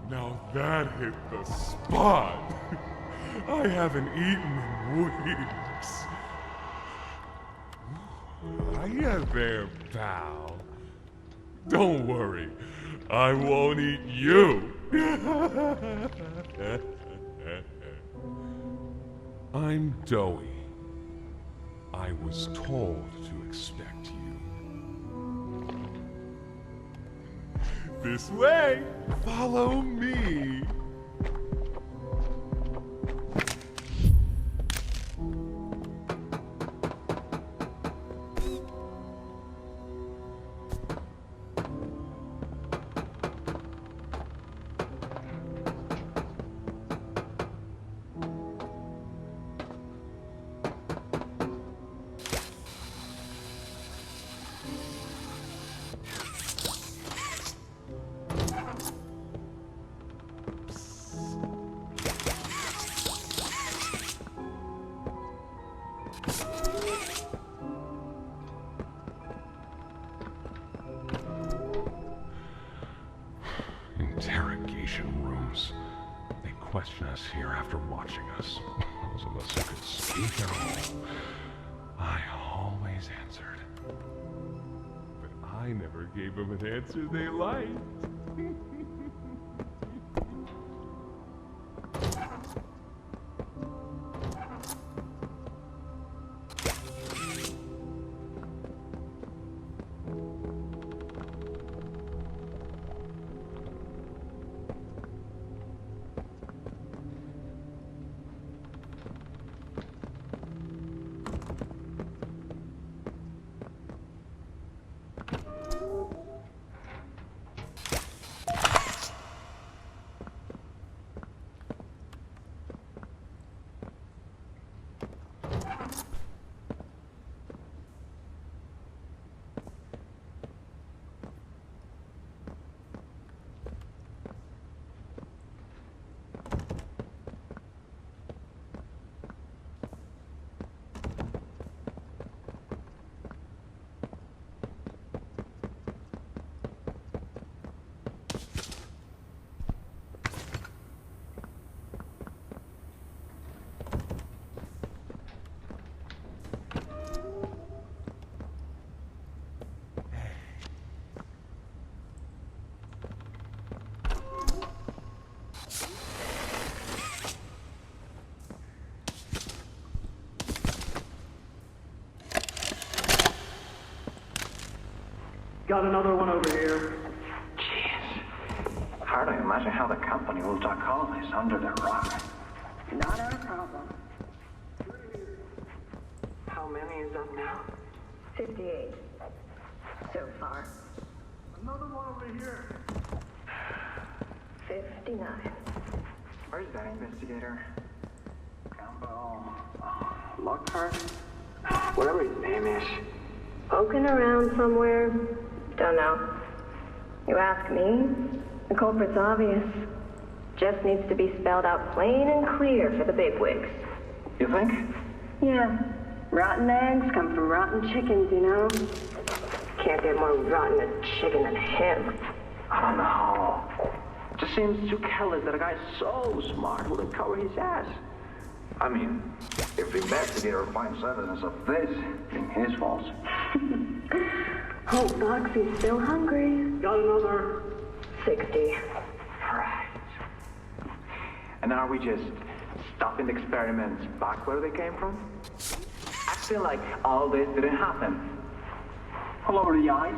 Now that hit the spot. I haven't eaten in weeks. Hiya there, pal. Don't worry, I won't eat you. I'm Doey. I was told to expect you. This way! Follow me! Interrogation rooms. They question us here after watching us. Those of us who could speak at all. I always answered. But I never gave them an answer they liked. Got another one over here. Jeez. Hardly imagine how the company will duck all this under the rug. Not our problem. How many is that now? 58. So far. Another one over here. 59. Where's that investigator? Campbell. Lockhart? Whatever his name is. Poking around somewhere? Don't know. You ask me? The culprit's obvious. Just needs to be spelled out plain and clear for the bigwigs. You think? Yeah. Rotten eggs come from rotten chickens, you know? Can't get more rotten a chicken than him. I don't know. Just seems too careless that a guy so smart would cover his ass. I mean, if the investigator finds evidence of this, it's his fault. Hope Foxy's still hungry. Got another. 60. Right. And are we just stopping the experiments back where they came from? Acting like all this didn't happen. All over the ice.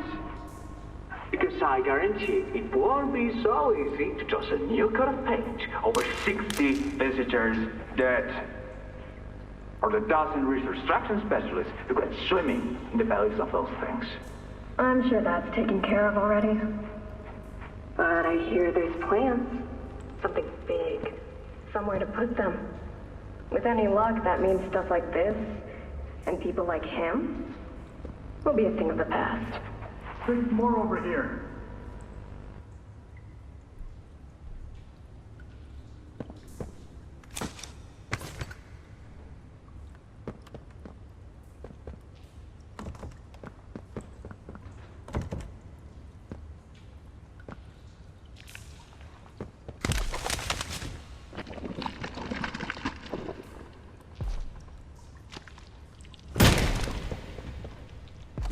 Because I guarantee it won't be so easy To toss a new coat of paint over 60 visitors dead. Or the dozen research extraction specialists who got swimming in the bellies of those things. I'm sure that's taken care of already. But I hear there's plans. Something big. Somewhere to put them. With any luck, that means stuff like this, and people like him, will be a thing of the past. There's more over here.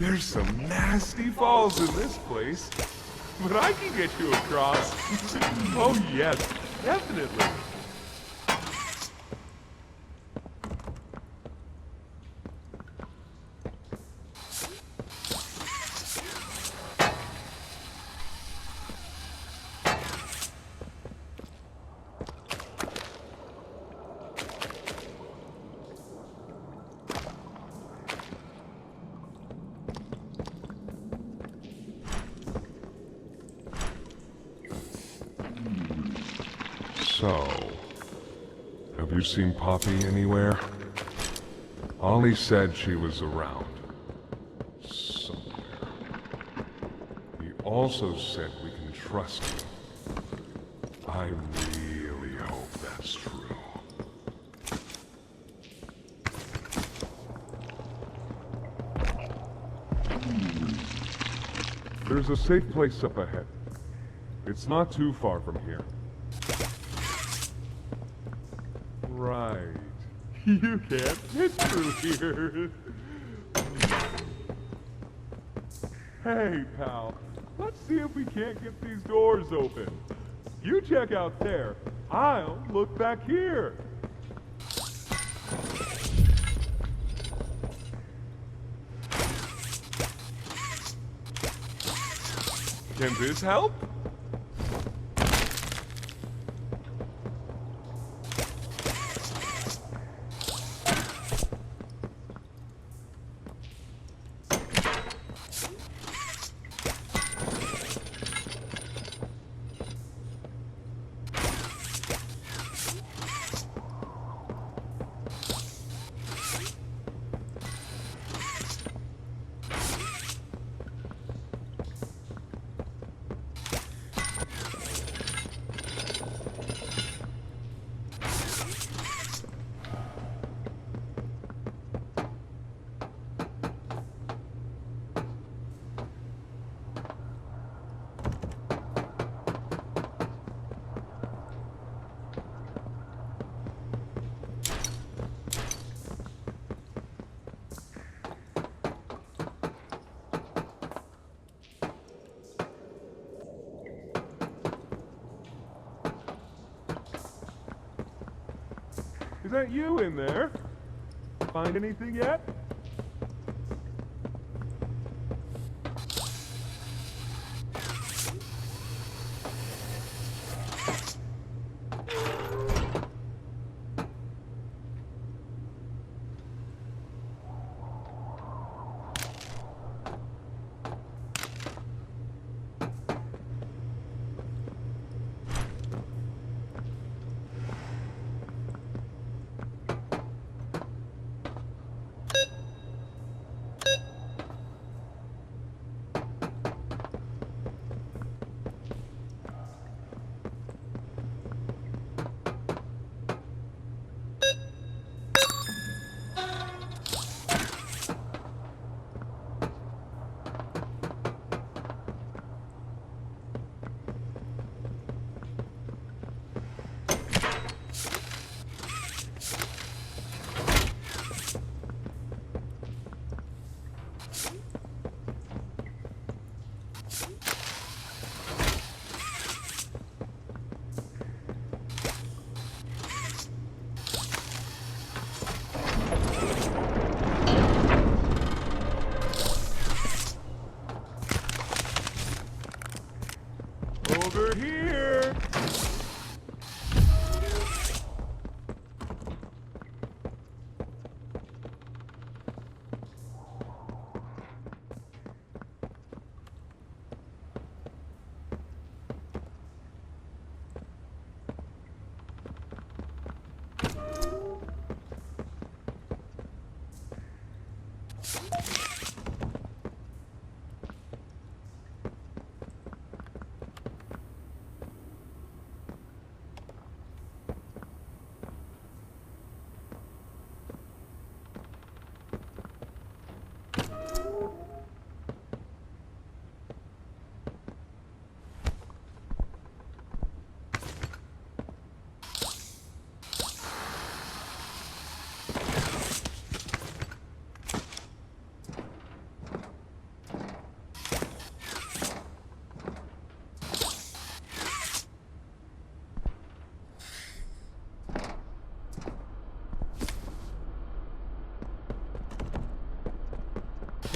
There's some nasty falls in this place, but I can get you across. Oh yes, definitely. So, have you seen Poppy anywhere? Ollie said she was around. Somewhere. He also said we can trust you. I really hope that's true. There's a safe place up ahead. It's not too far from here. Right. You can't fit through here. Hey, pal. Let's see if we can't get these doors open. You check out there. I'll look back here. Can this help? Is that you in there? Find anything yet?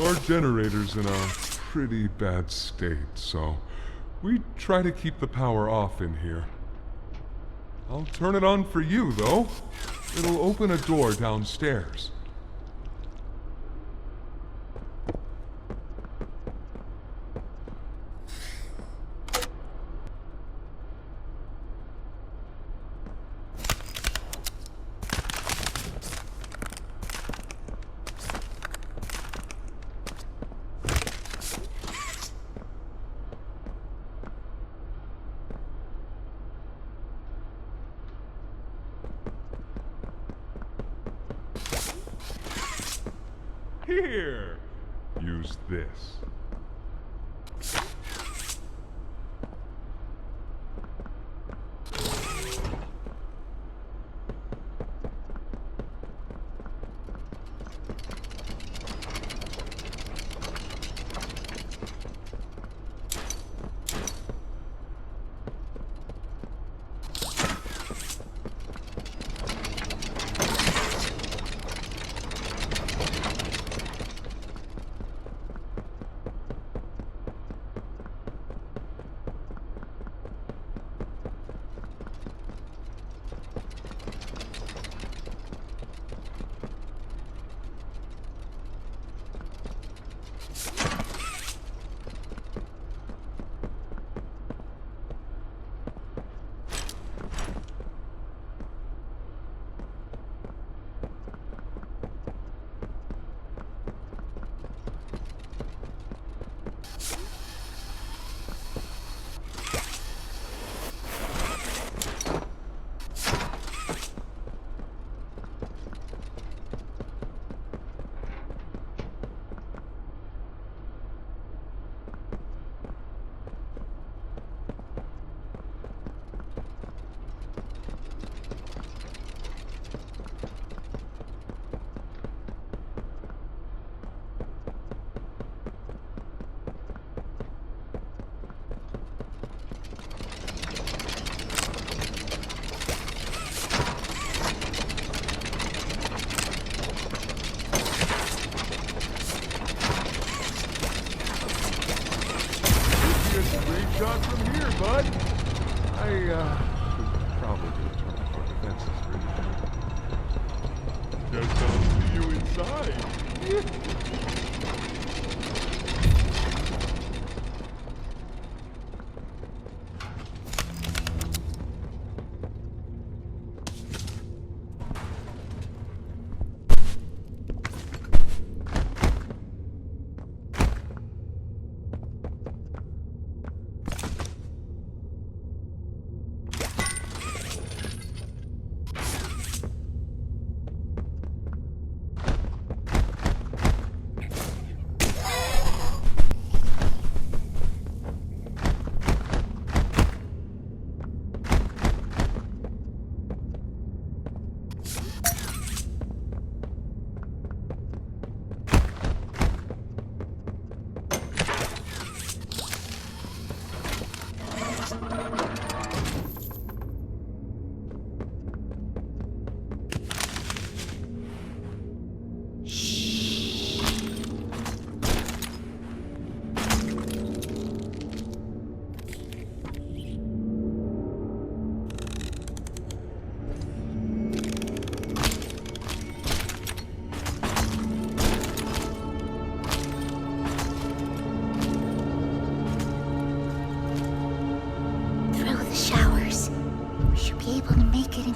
Our generator's in a pretty bad state, so we try to keep the power off in here. I'll turn it on for you, though. It'll open a door downstairs. Here! Use this. Shot from here, bud. I should probably turn off our defenses pretty soon. Guess I'll see you inside.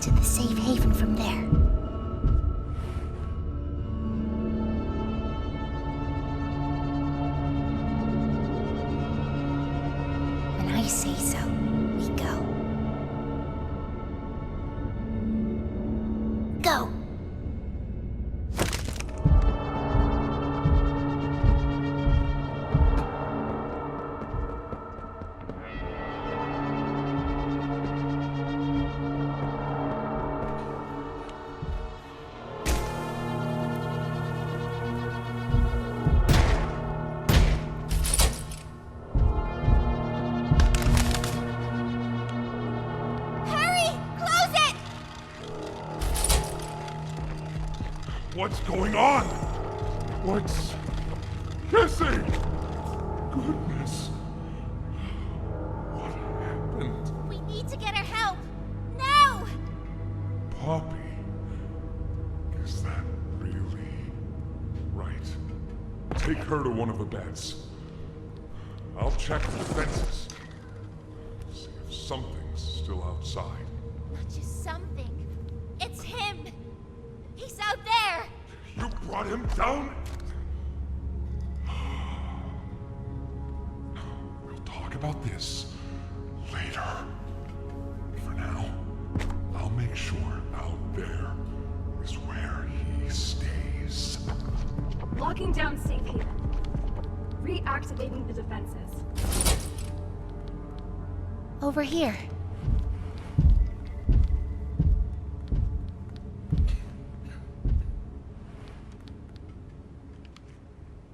To the safe haven from there. When I say so, we go. Go! What's going on? What's mercy! Goodness. What happened? We need to get her help! Now! Poppy. Is that really right? Take her to one of the beds. I'll check the fences. See if something's still outside. Not just something. It's him! He's out there! You brought him down? We'll talk about this later. For now, I'll make sure out there is where he stays. Locking down safe haven. Reactivating the defenses. Over here.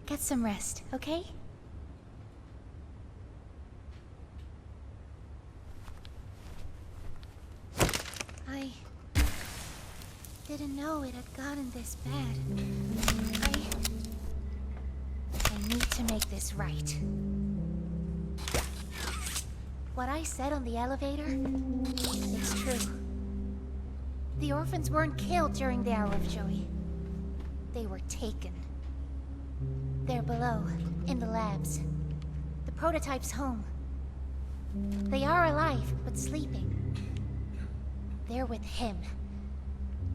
Get some rest, okay? I didn't know it had gotten this bad. I need to make this right. What I said on the elevator, it's true. The orphans weren't killed during the hour of Joey. They were taken. They're below, in the labs. The prototype's home. They are alive, but sleeping. They're with him.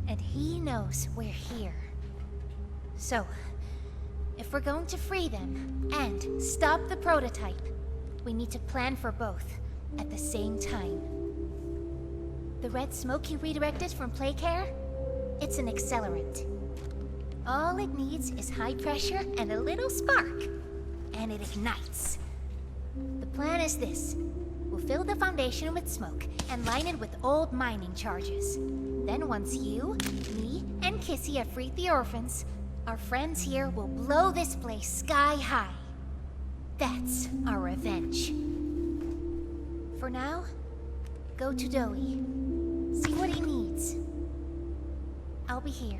And he knows we're here. So, if we're going to free them, and stop the prototype, we need to plan for both, at the same time. The red smoke he redirected from Playcare? It's an accelerant. All it needs is high pressure and a little spark, and it ignites. The plan is this. We'll fill the foundation with smoke and line it with old mining charges. Then once you, me, and Kissy have freed the orphans, our friends here will blow this place sky high. That's our revenge. For now, go to Doey. See what he needs. I'll be here.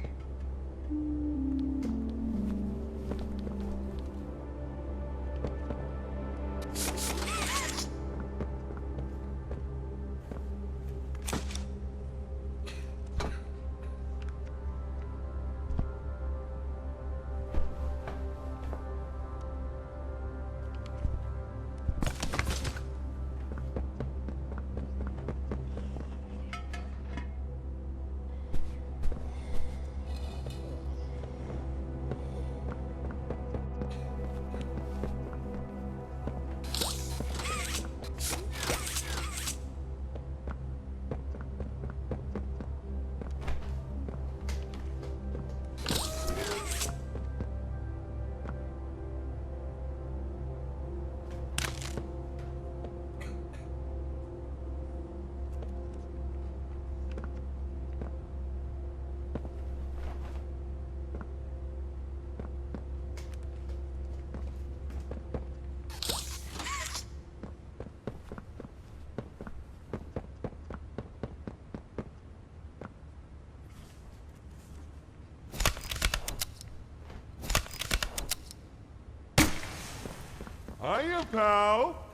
Hiya, pal.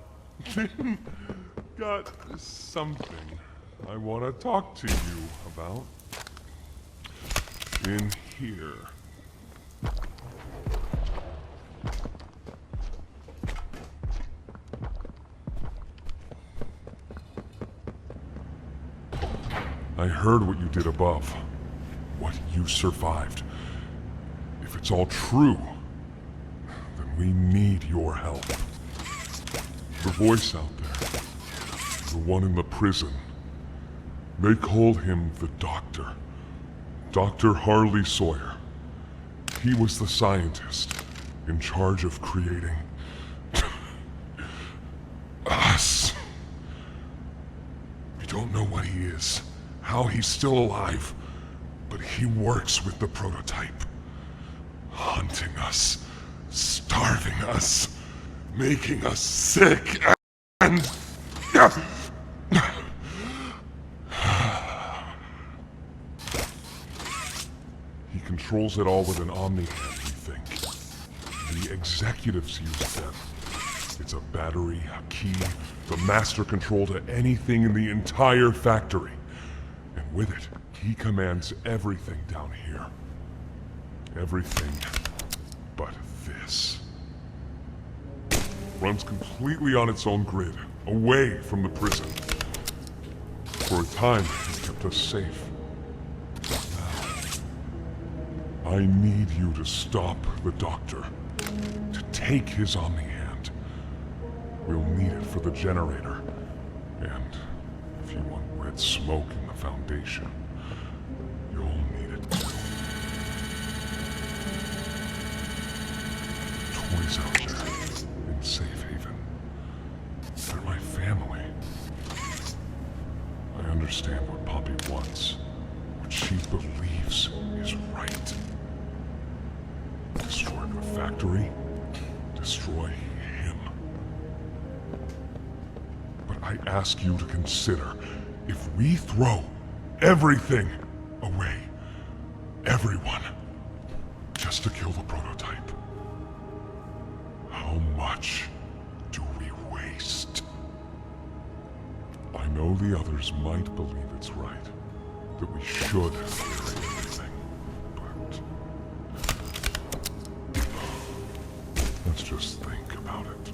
Got something I want to talk to you about. In here. I heard what you did above. What you survived. If it's all true, then we need your help. The voice out there, the one in the prison, they called him the Doctor. Dr. Harley Sawyer. He was the scientist in charge of creating us. We don't know what he is, how he's still alive, but he works with the prototype. Hunting us, starving us, making us sick, and... He controls it all with an omni-hand, we think. The the executives use them. It's a battery, a key, the master control to anything in the entire factory. And with it, he commands everything down here. Everything but this. Runs completely on its own grid, away from the prison. For a time, it kept us safe. Now, I need you to stop the doctor. To take his Omni-Hand. We'll need it for the generator. And if you want red smoke in the Foundation, you'll need it too. Toys out there in Safe Haven. They're my family. I understand what Poppy wants. What she believes is right. Destroy the factory. Destroy him. But I ask you to consider, if we throw everything away, everyone, just to kill the prototype, how much do we waste? I know the others might believe it's right, that we should carry everything, but let's just think about it.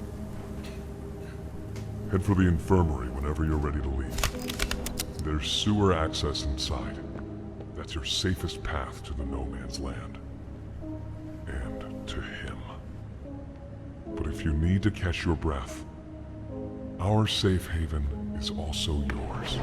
Head for the infirmary whenever you're ready to leave. There's sewer access inside. That's your safest path to the No Man's Land. And to him. But if you need to catch your breath, our safe haven is also yours.